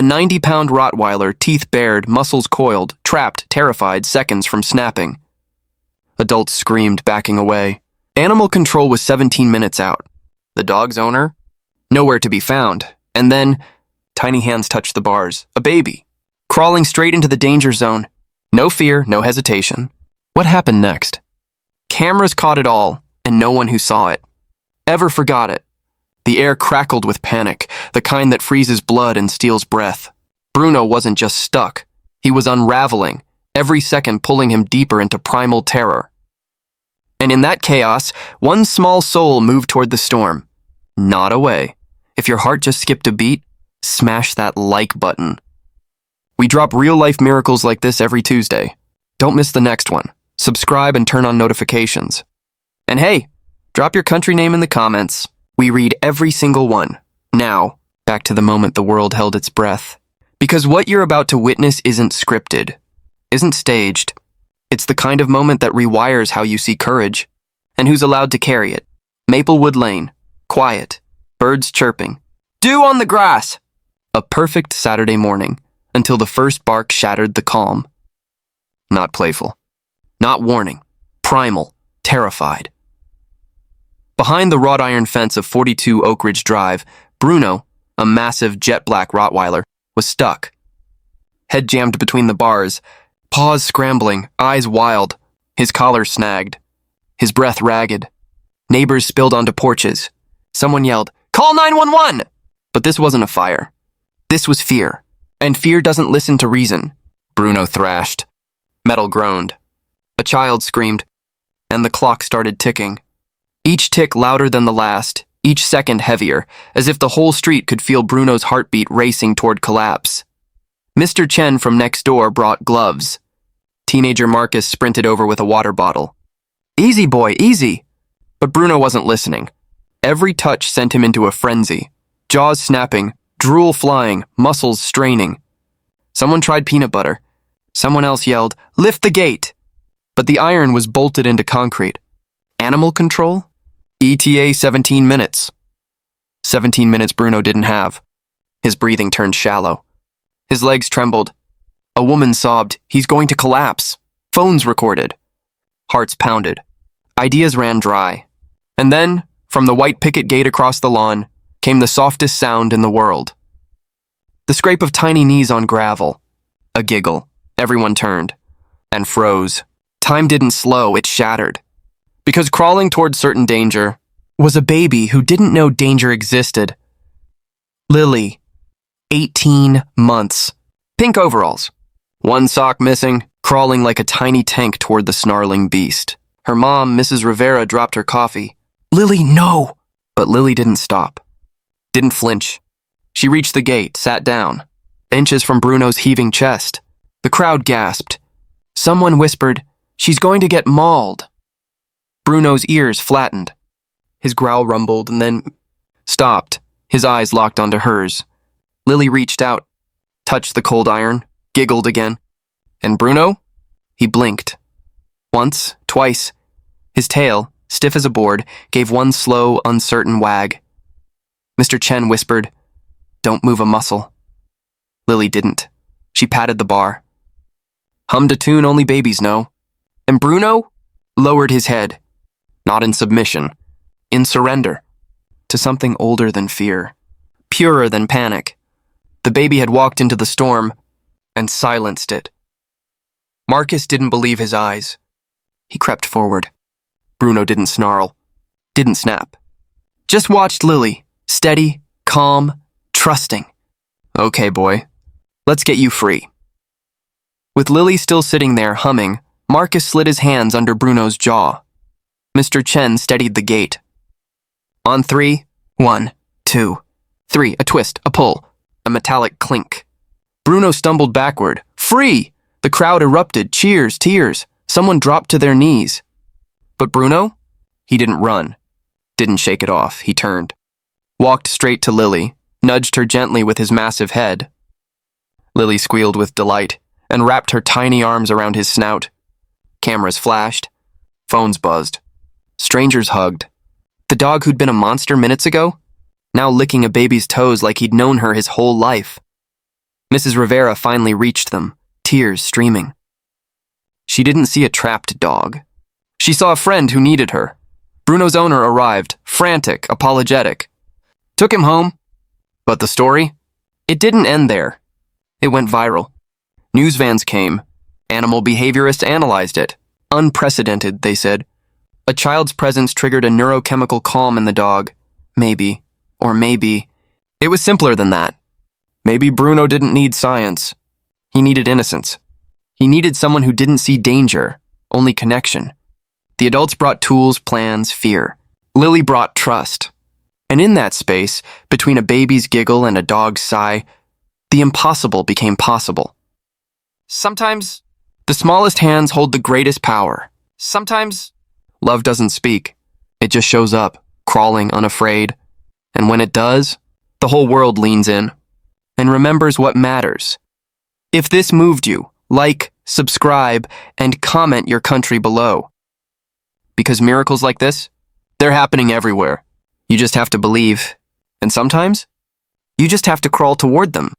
A 90-pound Rottweiler, teeth bared, muscles coiled, trapped, terrified, seconds from snapping. Adults screamed, backing away. Animal control was 17 minutes out. The dog's owner? Nowhere to be found. And then, tiny hands touched the bars. A baby. Crawling straight into the danger zone. No fear, no hesitation. What happened next? Cameras caught it all, and no one who saw it ever forgot it. The air crackled with panic, the kind that freezes blood and steals breath. Bruno wasn't just stuck. He was unraveling, every second pulling him deeper into primal terror. And in that chaos, one small soul moved toward the storm. Not away. If your heart just skipped a beat, smash that like button. We drop real-life miracles like this every Tuesday. Don't miss the next one. Subscribe and turn on notifications. And hey, drop your country name in the comments. We read every single one. Now, back to the moment the world held its breath. Because what you're about to witness isn't scripted, isn't staged. It's the kind of moment that rewires how you see courage, and who's allowed to carry it. Maplewood Lane, quiet, birds chirping, dew on the grass. A perfect Saturday morning, until the first bark shattered the calm. Not playful, not warning, primal, terrified. Behind the wrought iron fence of 42 Oak Ridge Drive, Bruno, a massive jet-black Rottweiler, was stuck. Head jammed between the bars, paws scrambling, eyes wild, his collar snagged, his breath ragged. Neighbors spilled onto porches. Someone yelled, "Call 911!" But this wasn't a fire. This was fear. And fear doesn't listen to reason. Bruno thrashed. Metal groaned. A child screamed. And the clock started ticking. Each tick louder than the last, each second heavier, as if the whole street could feel Bruno's heartbeat racing toward collapse. Mr. Chen from next door brought gloves. Teenager Marcus sprinted over with a water bottle. "Easy, boy, easy." But Bruno wasn't listening. Every touch sent him into a frenzy. Jaws snapping, drool flying, muscles straining. Someone tried peanut butter. Someone else yelled, "Lift the gate!" But the iron was bolted into concrete. Animal control? ETA 17 minutes. 17 minutes Bruno didn't have. His breathing turned shallow. His legs trembled. A woman sobbed, "He's going to collapse." Phones recorded. Hearts pounded. Ideas ran dry. And then, from the white picket gate across the lawn, came the softest sound in the world. The scrape of tiny knees on gravel. A giggle. Everyone turned. And froze. Time didn't slow, it shattered. Because crawling toward certain danger was a baby who didn't know danger existed. Lily. 18 months. Pink overalls. One sock missing, crawling like a tiny tank toward the snarling beast. Her mom, Mrs. Rivera, dropped her coffee. "Lily, no!" But Lily didn't stop. Didn't flinch. She reached the gate, sat down, inches from Bruno's heaving chest. The crowd gasped. Someone whispered, "She's going to get mauled." Bruno's ears flattened. His growl rumbled and then stopped, his eyes locked onto hers. Lily reached out, touched the cold iron, giggled again. And Bruno? He blinked. Once, twice. His tail, stiff as a board, gave one slow, uncertain wag. Mr. Chen whispered, "Don't move a muscle." Lily didn't. She patted the bar. Hummed a tune only babies know. And Bruno lowered his head. Not in submission, in surrender, to something older than fear, purer than panic. The baby had walked into the storm and silenced it. Marcus didn't believe his eyes. He crept forward. Bruno didn't snarl, didn't snap. Just watched Lily, steady, calm, trusting. "Okay, boy, let's get you free." With Lily still sitting there humming, Marcus slid his hands under Bruno's jaw. Mr. Chen steadied the gate. On 3, 1, 2, 3, a twist, a pull, a metallic clink. Bruno stumbled backward. Free! The crowd erupted, cheers, tears. Someone dropped to their knees. But Bruno? He didn't run. Didn't shake it off. He turned. Walked straight to Lily, nudged her gently with his massive head. Lily squealed with delight and wrapped her tiny arms around his snout. Cameras flashed. Phones buzzed. Strangers hugged. The dog who'd been a monster minutes ago, now licking a baby's toes like he'd known her his whole life. Mrs. Rivera finally reached them, tears streaming. She didn't see a trapped dog. She saw a friend who needed her. Bruno's owner arrived, frantic, apologetic. Took him home. But the story? It didn't end there. It went viral. News vans came. Animal behaviorists analyzed it. Unprecedented, they said. A child's presence triggered a neurochemical calm in the dog. Maybe. Or maybe. It was simpler than that. Maybe Bruno didn't need science. He needed innocence. He needed someone who didn't see danger, only connection. The adults brought tools, plans, fear. Lily brought trust. And in that space, between a baby's giggle and a dog's sigh, the impossible became possible. Sometimes, the smallest hands hold the greatest power. Sometimes, love doesn't speak. It just shows up, crawling, unafraid. And when it does, the whole world leans in and remembers what matters. If this moved you, like, subscribe, and comment your country below. Because miracles like this, they're happening everywhere. You just have to believe. And sometimes, you just have to crawl toward them.